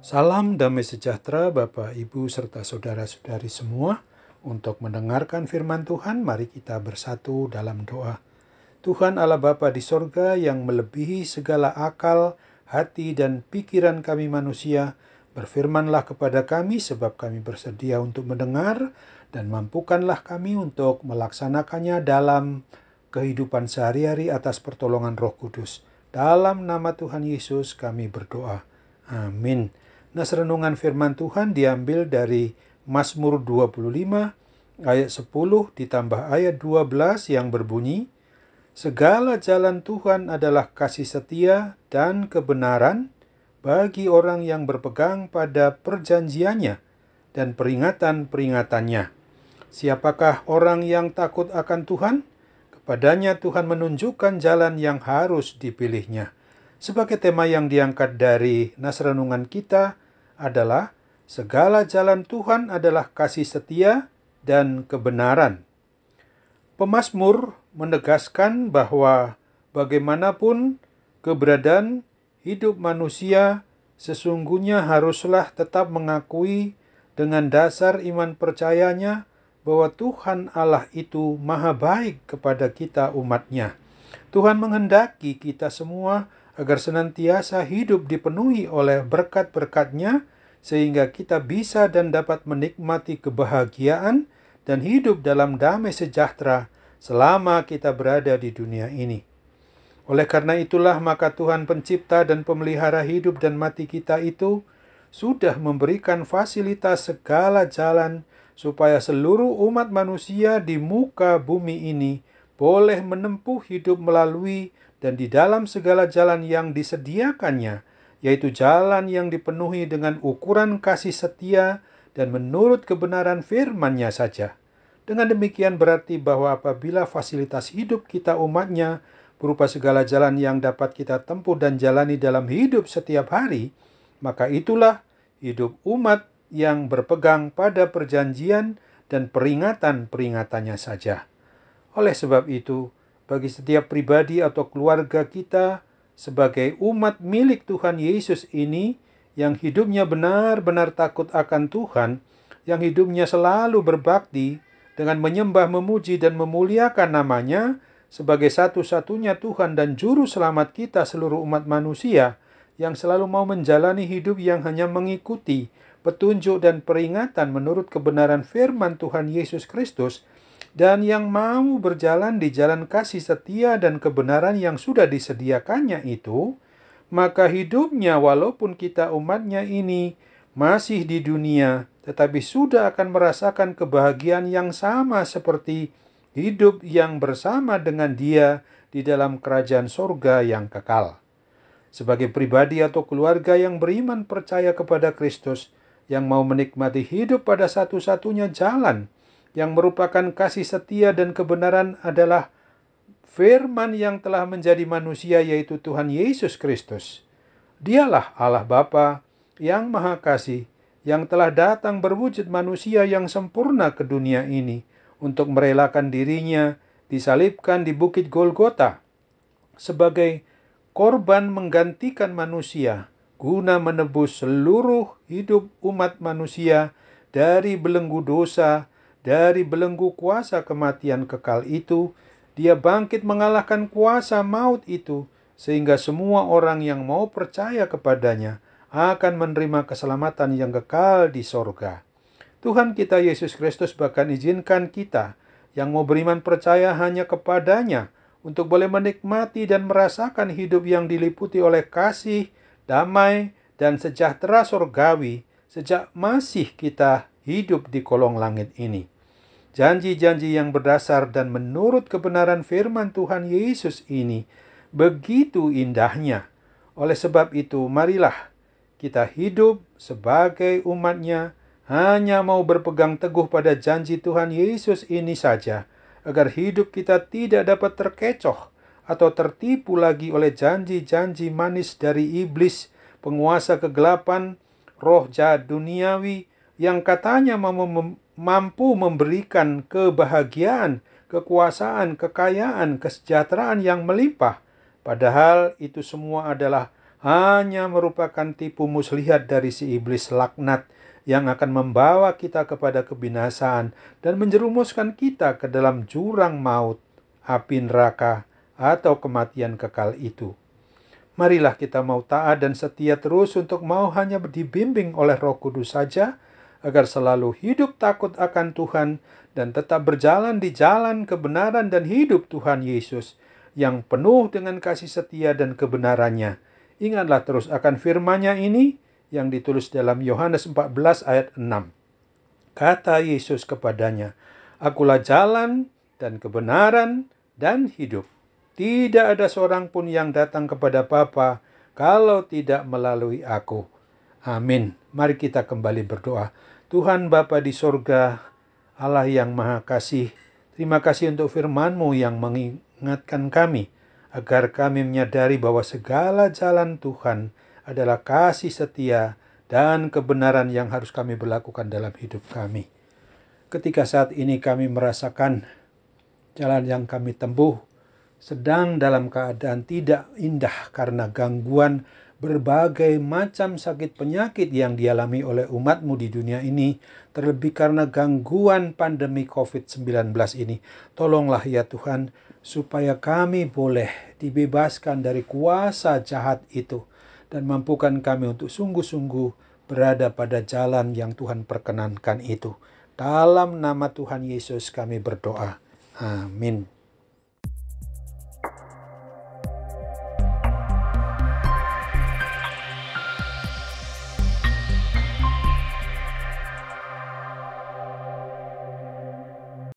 Salam damai sejahtera Bapak, Ibu, serta saudara-saudari semua. Untuk mendengarkan firman Tuhan, mari kita bersatu dalam doa. Tuhan Allah Bapa di sorga yang melebihi segala akal, hati, dan pikiran kami manusia, berfirmanlah kepada kami sebab kami bersedia untuk mendengar, dan mampukanlah kami untuk melaksanakannya dalam kehidupan sehari-hari atas pertolongan Roh Kudus. Dalam nama Tuhan Yesus kami berdoa. Amin. Nas renungan firman Tuhan diambil dari Mazmur 25 ayat 10 ditambah ayat 12 yang berbunyi, segala jalan Tuhan adalah kasih setia dan kebenaran bagi orang yang berpegang pada perjanjiannya dan peringatan-peringatannya. Siapakah orang yang takut akan Tuhan? Kepadanya Tuhan menunjukkan jalan yang harus dipilihnya. Sebagai tema yang diangkat dari nas renungan kita adalah segala jalan Tuhan adalah kasih setia dan kebenaran. Pemazmur menegaskan bahwa bagaimanapun keberadaan hidup manusia, sesungguhnya haruslah tetap mengakui dengan dasar iman percayanya bahwa Tuhan Allah itu maha baik kepada kita umatnya. Tuhan menghendaki kita semua agar senantiasa hidup dipenuhi oleh berkat-berkat-Nya, sehingga kita bisa dan dapat menikmati kebahagiaan dan hidup dalam damai sejahtera selama kita berada di dunia ini. Oleh karena itulah maka Tuhan pencipta dan pemelihara hidup dan mati kita itu sudah memberikan fasilitas segala jalan supaya seluruh umat manusia di muka bumi ini boleh menempuh hidup melalui dan di dalam segala jalan yang disediakannya, yaitu jalan yang dipenuhi dengan ukuran kasih setia dan menurut kebenaran firman-Nya saja. Dengan demikian berarti bahwa apabila fasilitas hidup kita umatnya berupa segala jalan yang dapat kita tempuh dan jalani dalam hidup setiap hari, maka itulah hidup umat yang berpegang pada perjanjian dan peringatan-peringatannya saja. Oleh sebab itu, bagi setiap pribadi atau keluarga kita sebagai umat milik Tuhan Yesus ini, yang hidupnya benar-benar takut akan Tuhan, yang hidupnya selalu berbakti dengan menyembah, memuji, dan memuliakan nama-Nya sebagai satu-satunya Tuhan dan Juru Selamat kita seluruh umat manusia, yang selalu mau menjalani hidup yang hanya mengikuti petunjuk dan peringatan menurut kebenaran firman Tuhan Yesus Kristus, dan yang mau berjalan di jalan kasih setia dan kebenaran yang sudah disediakannya itu, maka hidupnya walaupun kita umatnya ini masih di dunia, tetapi sudah akan merasakan kebahagiaan yang sama seperti hidup yang bersama dengan Dia di dalam kerajaan sorga yang kekal. Sebagai pribadi atau keluarga yang beriman percaya kepada Kristus, yang mau menikmati hidup pada satu-satunya jalan yang merupakan kasih setia dan kebenaran adalah firman yang telah menjadi manusia, yaitu Tuhan Yesus Kristus. Dialah Allah Bapa yang Maha Kasih, yang telah datang berwujud manusia yang sempurna ke dunia ini untuk merelakan dirinya disalibkan di Bukit Golgota sebagai korban menggantikan manusia guna menebus seluruh hidup umat manusia dari belenggu dosa, dari belenggu kuasa kematian kekal itu. Dia bangkit mengalahkan kuasa maut itu, sehingga semua orang yang mau percaya kepadanya akan menerima keselamatan yang kekal di sorga. Tuhan kita Yesus Kristus bahkan izinkan kita yang mau beriman percaya hanya kepadanya untuk boleh menikmati dan merasakan hidup yang diliputi oleh kasih, damai, dan sejahtera sorgawi sejak masih kita hidup di kolong langit ini. Janji-janji yang berdasar dan menurut kebenaran firman Tuhan Yesus ini begitu indahnya. Oleh sebab itu, marilah kita hidup sebagai umat-Nya hanya mau berpegang teguh pada janji Tuhan Yesus ini saja, agar hidup kita tidak dapat terkecoh atau tertipu lagi oleh janji-janji manis dari iblis, penguasa kegelapan, roh jahat duniawi yang katanya mampu memberikan kebahagiaan, kekuasaan, kekayaan, kesejahteraan yang melimpah. Padahal itu semua adalah hanya merupakan tipu muslihat dari si iblis laknat yang akan membawa kita kepada kebinasaan dan menjerumuskan kita ke dalam jurang maut, api neraka, atau kematian kekal itu. Marilah kita mau taat dan setia terus untuk mau hanya dibimbing oleh Roh Kudus saja, agar selalu hidup takut akan Tuhan dan tetap berjalan di jalan kebenaran dan hidup Tuhan Yesus yang penuh dengan kasih setia dan kebenarannya. Ingatlah terus akan firman-Nya ini yang ditulis dalam Yohanes 14 ayat 6. Kata Yesus kepadanya, "Akulah jalan dan kebenaran dan hidup. Tidak ada seorang pun yang datang kepada Bapa kalau tidak melalui aku." Amin. Mari kita kembali berdoa. Tuhan Bapa di sorga, Allah yang Maha Kasih, terima kasih untuk firman-Mu yang mengingatkan kami, agar kami menyadari bahwa segala jalan Tuhan adalah kasih setia dan kebenaran yang harus kami berlakukan dalam hidup kami. Ketika saat ini kami merasakan jalan yang kami tempuh sedang dalam keadaan tidak indah karena gangguan berbagai macam sakit penyakit yang dialami oleh umat-Mu di dunia ini, terlebih karena gangguan pandemi COVID-19 ini. Tolonglah ya Tuhan, supaya kami boleh dibebaskan dari kuasa jahat itu dan mampukan kami untuk sungguh-sungguh berada pada jalan yang Tuhan perkenankan itu. Dalam nama Tuhan Yesus kami berdoa. Amin.